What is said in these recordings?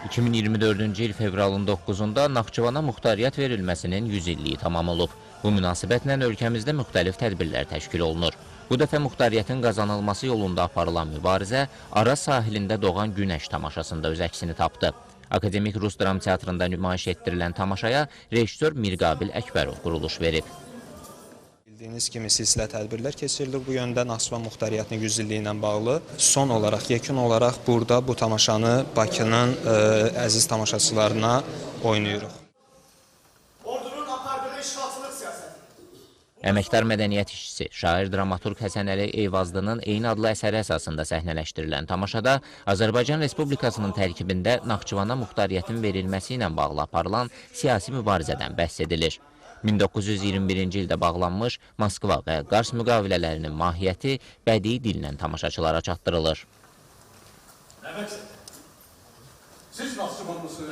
2024-cü il fevralın 9-da Naxçıvana muxtariyyət verilməsinin 100 illiyi tamam olub. Bu münasibətlə ölkəmizdə müxtəlif tədbirlər təşkil olunur. Bu dəfə muxtariyyətin qazanılması yolunda aparılan mübarizə Araz sahilində doğan günəş tamaşasında öz əksini tapdı. Akademik Rus Dram Teatrında nümayiş etdirilən tamaşaya rejissor Mirqabil Əkbərov quruluş verib. Bildiyiniz kimi silsilə tədbirlər keçirilir. Bu yöndə Naxçıvan muxtariyyətinin 100 illiyi ilə bağlı son olaraq, yekun olaraq burada bu tamaşanı Bakının əziz tamaşaçılarına oynayırıq. Ordunun apardığı işğalçılıq siyasəti. Əməkdar mədəniyyət işçisi, şair dramaturq Həsən Əli Eyvazlının eyni adlı əsəri əsasında səhnələşdirilən tamaşada Azərbaycan Respublikasının tərkibində Naxçıvana muxtariyyətin verilməsi ilə bağlı aparılan siyasi mübarizədən bəhs edilir. 1921-ci ildə bağlanmış Moskva və Qars müqavilələrinin mahiyyəti bədii dillə tamaşaçılara çatdırılır. Evet. Siz Naxçıvanlısınız.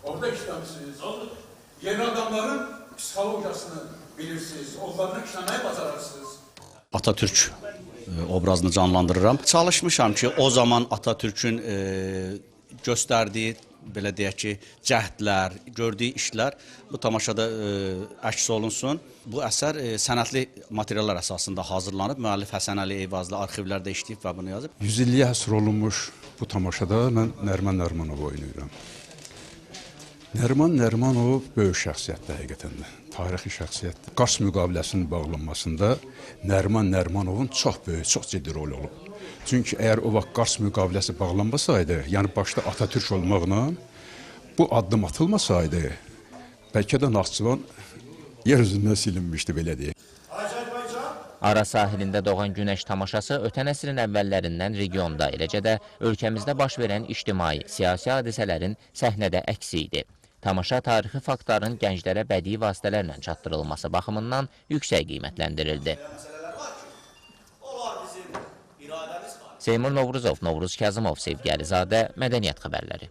Orada işləmişsiniz. Yeni adamların psixologiyasını bilirsiniz. Onlarla işləməyi bacararsınız. Atatürk obrazını canlandırıram. Çalışmışam ki, o zaman Atatürk'ün göstərdiyi, belə deyək ki, cəhdlər, gördüyü işlər bu tamaşada əks olunsun. Bu əsər sənətli materiallar əsasında hazırlanıb. Müəllif Həsən Əli Eyvazlı arxivlərdə işləyib və bunu yazıb. 100 illiyə həsr olunmuş bu tamaşada mən Nəriman Nərimanovu oynayıram. Nəriman Nərimanov böyük şəxsiyyətdir həqiqətən də. Tarixi şəxsiyyətdir. Qars müqaviləsinin bağlanmasında Nəriman Nərimanovun çox böyük, çox ciddi rol olub. Çünki əgər o vaxt Qars müqaviləsi bağlanmasaydı, yəni başda Atatürk olmaqla bu addım atılmasaydı, bəlkə də Naxçıvan yer üzündən silinmişdi, belə deyək. Araz sahilində doğan günəş tamaşası ötən əsrin əvvəllərindən regionda, eləcə də ölkəmizdə baş verən ictimai, siyasi hadisələrin səhnədə əksi idi. Tamaşa tarixi faktların gənclərə bədii vasitələrlə çatdırılması baxımından yüksək qiymətləndirildi. Seymur Novruzov, Novruz Kazımov, Sevgi Əlizadə, Mədəniyyət xəbərləri.